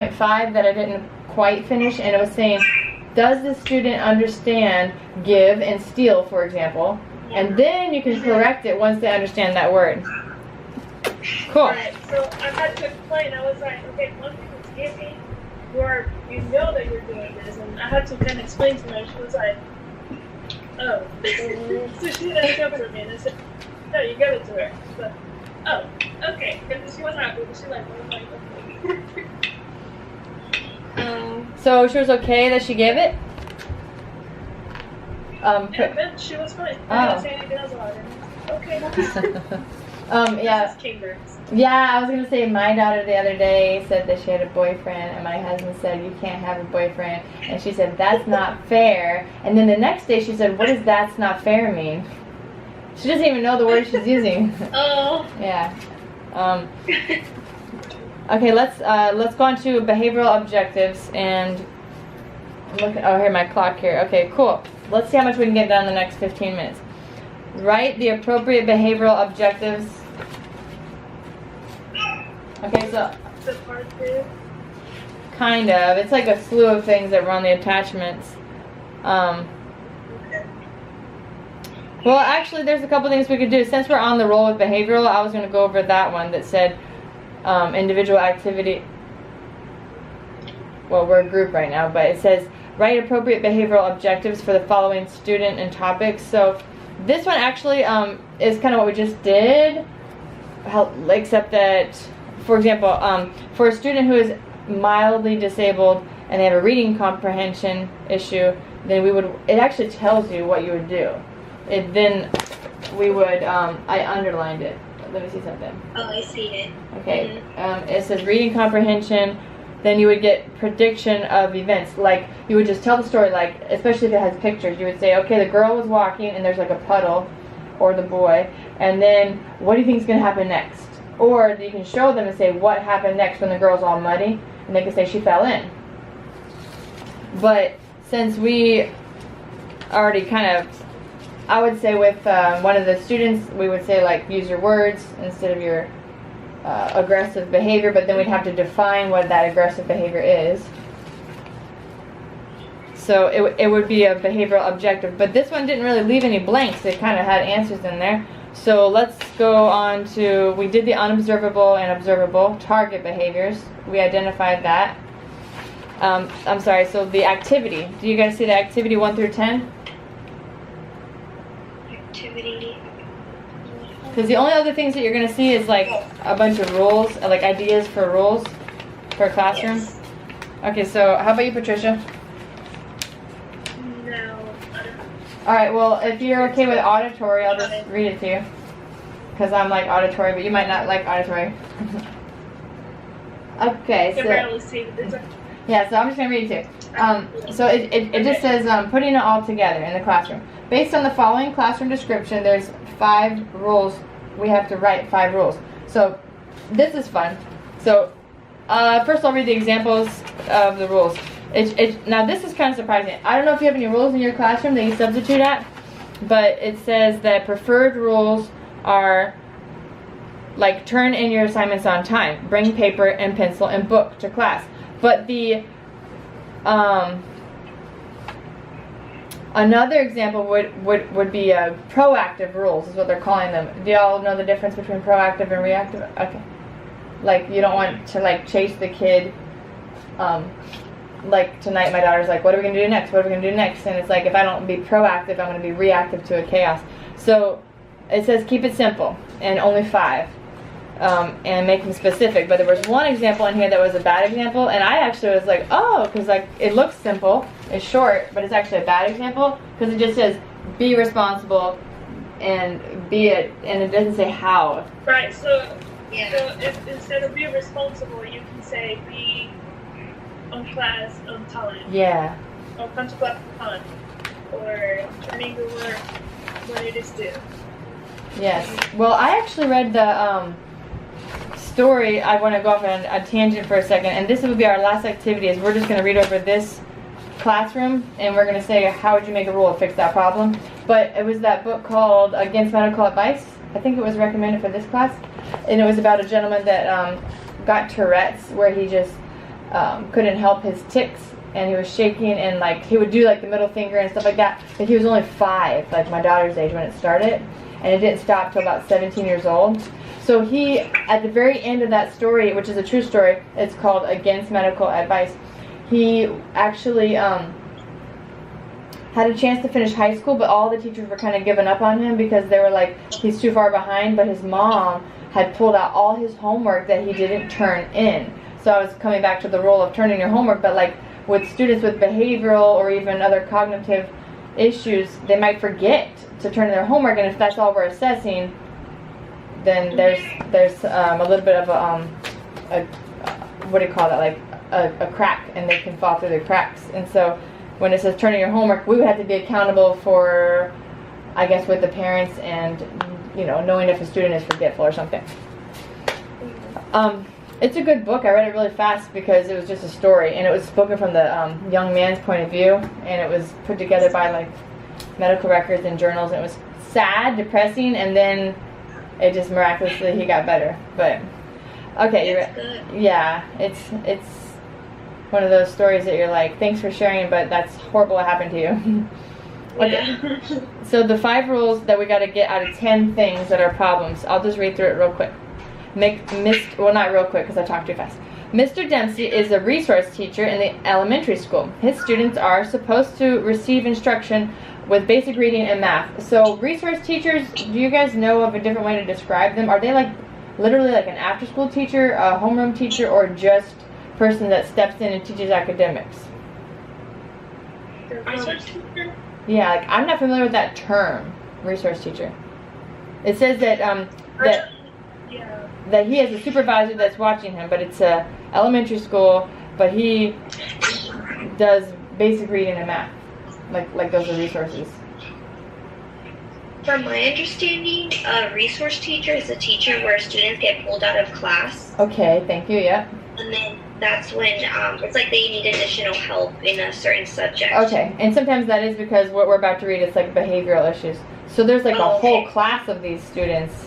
5 that I didn't quite finish, and it was saying, does the student understand give and steal, for example? And then you can correct it once they understand that word. Cool. Right, so I had to explain. I was like, okay, one thing is giving, where you know that you're doing this, and I had to kind of explain to her. She was like, oh. So she didn't accept for me, and I said, no, you give it to her. But, oh, okay. And she was happy, but she like, oh my God. So she was okay that she gave it? Yeah, then she was fine. I didn't say anything else about it. Okay. Yeah. This is Cambridge. Yeah, I was gonna say my daughter the other day said that she had a boyfriend, and my husband said you can't have a boyfriend, and she said that's not fair. And then the next day she said, what does that's not fair mean? She doesn't even know the word she's using. Oh. Yeah. Okay, let's go on to behavioral objectives and look. Oh, here my clock here. Okay, cool. Let's see how much we can get done in the next 15 minutes. Write the appropriate behavioral objectives. Okay, so The part 2. kind of. It's like a slew of things that were on the attachments. Okay. Well, actually, there's a couple things we could do. Since we're on the roll with behavioral, I was going to go over that one that said individual activity. Well, we're a group right now, but it says write appropriate behavioral objectives for the following student and topics. So this one actually is kind of what we just did, except that, for example, for a student who is mildly disabled and they have a reading comprehension issue, then it actually tells you what you would do. Then we would, I underlined it. Let me see something. Oh, I see it. Okay, it says reading comprehension. Then you would get prediction of events. Like, you would just tell the story, like, especially if it has pictures, you would say, okay, the girl was walking and there's like a puddle, or the boy, and then what do you think is going to happen next? Or you can show them and say what happened next when the girl's all muddy, and they can say she fell in. But since we already kind of, I would say with one of the students, we would say like use your words instead of your aggressive behavior, but then we'd have to define what that aggressive behavior is. So it would be a behavioral objective, but this one didn't really leave any blanks. It kind of had answers in there. So let's go on to, we did the unobservable and observable target behaviors. We identified that. I'm sorry, so the activity. Do you guys see the activity 1 through 10? Activity. Because the only other things that you're going to see is like a bunch of rules, like ideas for rules for a classroom. Yes. Okay, so how about you, Patricia? No, I don't know. Alright, well, if you're okay with auditory, I'll just read it to you. Because I'm like auditory, but you might not like auditory. Okay, I can so... barely see it. Yeah, so I'm just going to read it to you. So it just says putting it all together in the classroom. Based on the following classroom description, there's 5 rules. We have to write 5 rules. So this is fun. So first I'll read the examples of the rules. Now this is kind of surprising. I don't know if you have any rules in your classroom that you substitute at, but it says that preferred rules are like turn in your assignments on time, bring paper and pencil and book to class. But the another example would be proactive rules is what they're calling them. Do y'all know the difference between proactive and reactive? Okay. Like you don't want to like chase the kid. Like tonight my daughter's like, what are we going to do next? What are we going to do next? And it's like if I don't be proactive, I'm going to be reactive to a chaos. So it says keep it simple and only 5. And make them specific, but there was one example in here that was a bad example, and I actually was like, oh, because like it looks simple, it's short, but it's actually a bad example because it just says be responsible and be it, and it doesn't say how. Right, so Yeah. so if instead of be responsible, you can say be on class on time, Yeah. or come to class on time, or turning your work when it is due. Yes. Well, I actually read the story. I want to go off on a tangent for a second, and this would be our last activity. Is we're just going to read over this classroom, and we're going to say how would you make a rule to fix that problem. But it was that book called Against Medical Advice. I think it was recommended for this class, and it was about a gentleman that got Tourette's, where he just couldn't help his tics, and he was shaking, and like he would do like the middle finger and stuff like that. But he was only 5, like my daughter's age when it started, and it didn't stop till about 17 years old. So he, at the very end of that story, which is a true story, it's called Against Medical Advice. He actually had a chance to finish high school, but all the teachers were kind of giving up on him because they were like, he's too far behind. But his mom had pulled out all his homework that he didn't turn in. So I was coming back to the role of turning your homework, but like with students with behavioral or even other cognitive issues, they might forget to turn in their homework, and if that's all we're assessing, then there's a little bit of a what do you call that, like a crack, and they can fall through the cracks. And so when it says turning your homework, we would have to be accountable for, I guess, with the parents and, you know, knowing if a student is forgetful or something. It's a good book. I read it really fast because it was just a story, and it was spoken from the young man's point of view, and it was put together by like medical records and journals, and it was sad, depressing, and then it just miraculously he got better. But okay, yeah, it's one of those stories that you're like, thanks for sharing, but that's horrible what happened to you. Okay. Yeah. So the 5 rules that we got to get out of 10 things that are problems. I'll just read through it real quick. Well, not real quick because I talked too fast. Mr. Dempsey is a resource teacher in the elementary school. His students are supposed to receive instruction with basic reading and math. So resource teachers, do you guys know of a different way to describe them? Are they like literally like an after-school teacher, a homeroom teacher, or just a person that steps in and teaches academics? The research teacher? Yeah, like I'm not familiar with that term, resource teacher. It says that that he has a supervisor that's watching him, but it's a elementary school, but he does basic reading and math. Like those are resources. From my understanding, a resource teacher is a teacher where students get pulled out of class. Okay, thank you, yep. And then that's when it's like they need additional help in a certain subject. Okay, and sometimes that is because what we're about to read is like behavioral issues. So there's like a whole class of these students,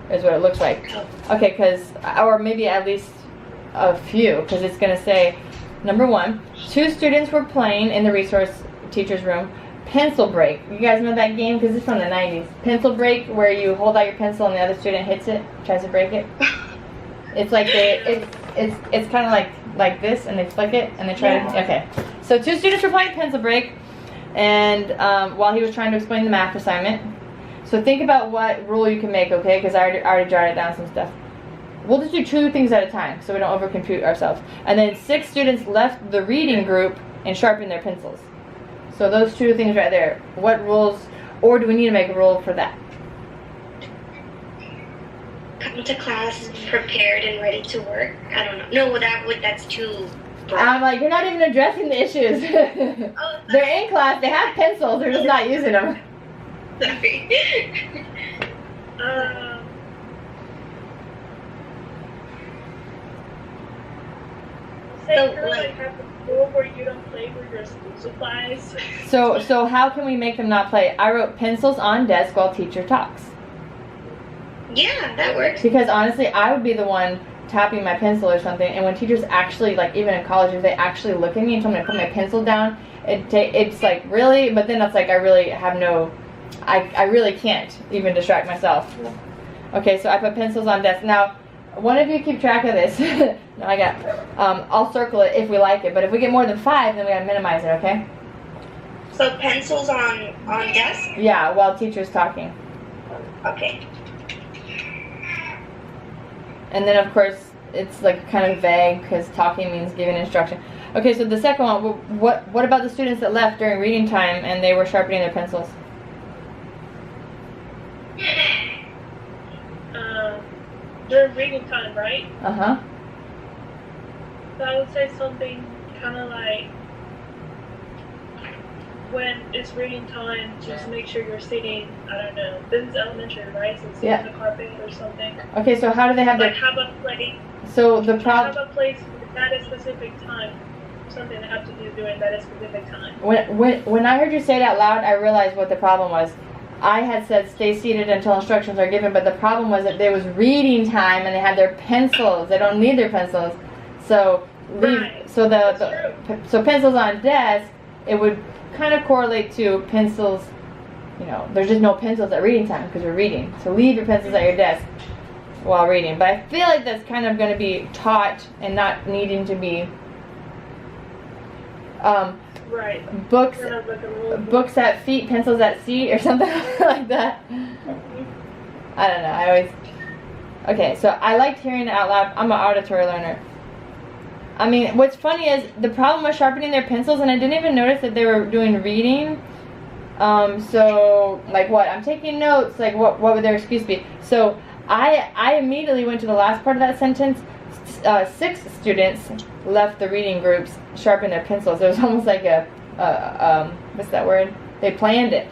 is what it looks like. Okay, or maybe at least a few, because it's going to say, number 1, 2 students were playing in the resource teacher's room. Pencil break. You guys know that game? Because it's from the 90s. Pencil break, where you hold out your pencil and the other student hits it, tries to break it. It's like it's kind of like this, and they flick it, and they try to, okay. So 2 students were playing pencil break, and while he was trying to explain the math assignment. So think about what rule you can make, okay? Because I already jotted down some stuff. We'll just do 2 things at a time, so we don't overcompute ourselves. And then 6 students left the reading group and sharpened their pencils. So those 2 things right there. What rules, or do we need to make a rule for that? Come to class prepared and ready to work. I don't know. No, that's too broad. I'm like, you're not even addressing the issues. They're in class, they have pencils, they're just not using them. Sorry. Say kind of like have a rule where you don't play with your school supplies. So how can we make them not play? I wrote pencils on desk while teacher talks. Yeah, that works. Because honestly, I would be the one tapping my pencil or something, and when teachers actually, like even in college, if they actually look at me and tell me to put my pencil down, it's like, really? But then it's like I really have no, I really can't even distract myself. Okay, so I put pencils on desk. Now, one of you keep track of this. No, I got, I'll circle it if we like it, but if we get more than 5, then we gotta minimize it, okay? So pencils on desk? Yeah, while teacher's talking. Okay. And then of course, it's like kind of vague because talking means giving instruction. Okay, so the second one, what about the students that left during reading time and they were sharpening their pencils? During reading time, right? Uh-huh. So I would say something kind of like, when it's reading time, just make sure you're sitting, I don't know, this is elementary, right? So sit on the carpet or something. Okay, so how do they have like have a place? So the have a place at a specific time. Something they have to do during that specific time. When I heard you say it out loud, I realized what the problem was. I had said stay seated until instructions are given, but the problem was that there was reading time and they had their pencils. They don't need their pencils. So leave. Right. So That's so pencils on desk, it would kind of correlate to pencils. You know, there's just no pencils at reading time because we're reading. So leave your pencils at your desk while reading. But I feel like that's kind of going to be taught and not needing to be. Right. Books Kind of like a rule book. books at feet, pencils at seat, or something like that. I don't know. Okay, so I liked hearing it out loud. I'm an auditory learner. I mean, what's funny is the problem was sharpening their pencils, and I didn't even notice that they were doing reading. So, like what? I'm taking notes. Like, what would their excuse be? So, I immediately went to the last part of that sentence. 6 students left the reading groups sharpen their pencils. It was almost like what's that word? They planned it.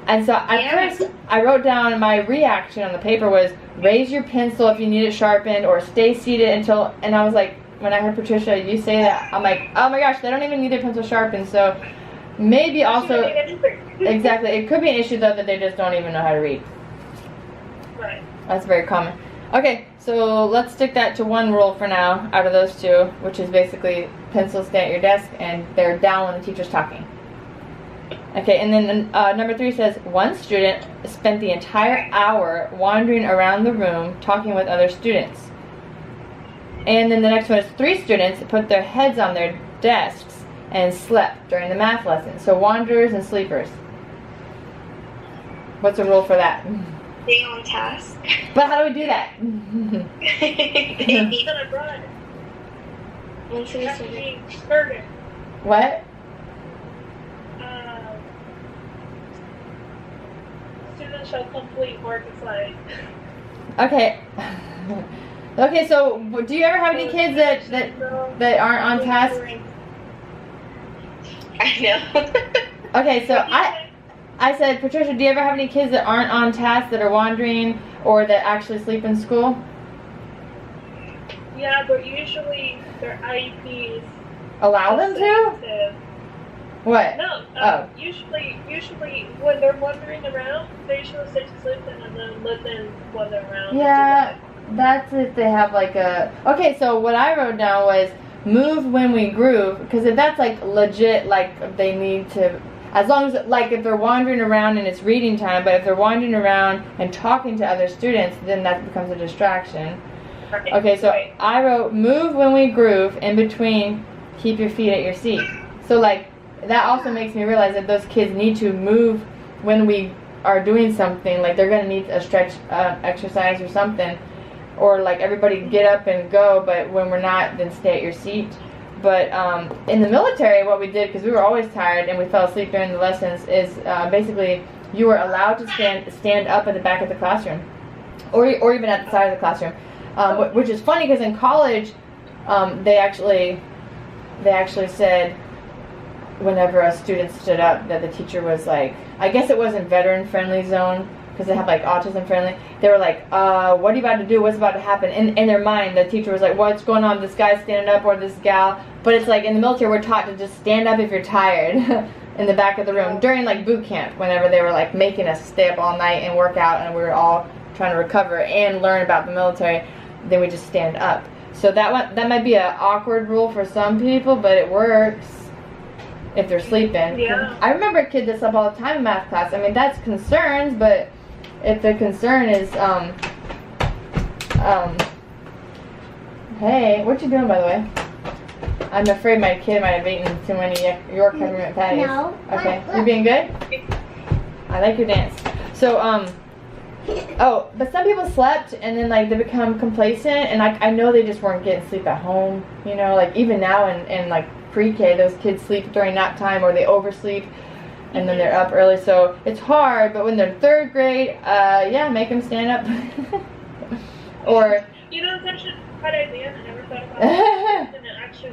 And so at first, I wrote down my reaction on the paper was raise your pencil if you need it sharpened, or stay seated until. And I was like, when I heard Patricia, you say that, I'm like, oh my gosh, they don't even need their pencil sharpened. So maybe also, exactly, it could be an issue though that they just don't even know how to read. Right. That's very common. Okay, so let's stick that to one rule for now out of those 2, which is basically pencils stay at your desk and they're down when the teacher's talking. Okay, and then number 3 says, one student spent the entire hour wandering around the room talking with other students. And then the next one is 3 students put their heads on their desks and slept during the math lesson. So wanderers and sleepers. What's the rule for that? Stay on task. But how do we do that? That's what I brought. Once in a Have to second. be further. What? Students shall complete work assigned. Okay. Okay, so do you ever have any kids that aren't on task? I know. Okay, so I said, Patricia, do you ever have any kids that aren't on task, that are wandering, or that actually sleep in school? Yeah, but usually their IEPs Allow them to? What? No. Oh. Usually when they're wandering around, they usually stay to sleep and then let them wander around. Yeah, that's if they have like a... Okay, so what I wrote down was move when we groove, because if that's like legit, like they need to... As long as, like, if they're wandering around and it's reading time, but if they're wandering around and talking to other students, then that becomes a distraction. Right. Okay, so Right. I wrote, move when we groove, in between, keep your feet at your seat. So, like, that also makes me realize that those kids need to move when we are doing something. Like, they're going to need a stretch exercise or something. Or, like, everybody get up and go, but when we're not, then stay at your seat. But in the military, what we did, because we were always tired and we fell asleep during the lessons, is basically you were allowed to stand up at the back of the classroom, or even at the side of the classroom, which is funny because in college, they actually said whenever a student stood up that the teacher was like, I guess it wasn't veteran friendly zone, because they have like autism friendly. They were like, what are you about to do? What's about to happen? In their mind, the teacher was like, what's going on? This guy's standing up, or this gal. But it's like in the military, we're taught to just stand up if you're tired in the back of the room during like boot camp, whenever they were like making us stay up all night and work out, and we were all trying to recover and learn about the military. Then we just stand up. So that might be an awkward rule for some people, but it works if they're sleeping. Yeah. I remember a kid that slept all the time in math class. I mean, that's concerns, but if the concern is, hey, what you doing, by the way? I'm afraid my kid might have eaten too many York peppermint patties. No. Okay, you being good? I like your dance. So, oh, but some people slept and then like they become complacent, and like I know they just weren't getting sleep at home. You know, like even now in like pre-K, those kids sleep during nap time or they oversleep. And then they're up early, so it's hard. But when they're 3rd grade, yeah, make them stand up. Or You know, it's actually a good idea. I never thought about it. And it actually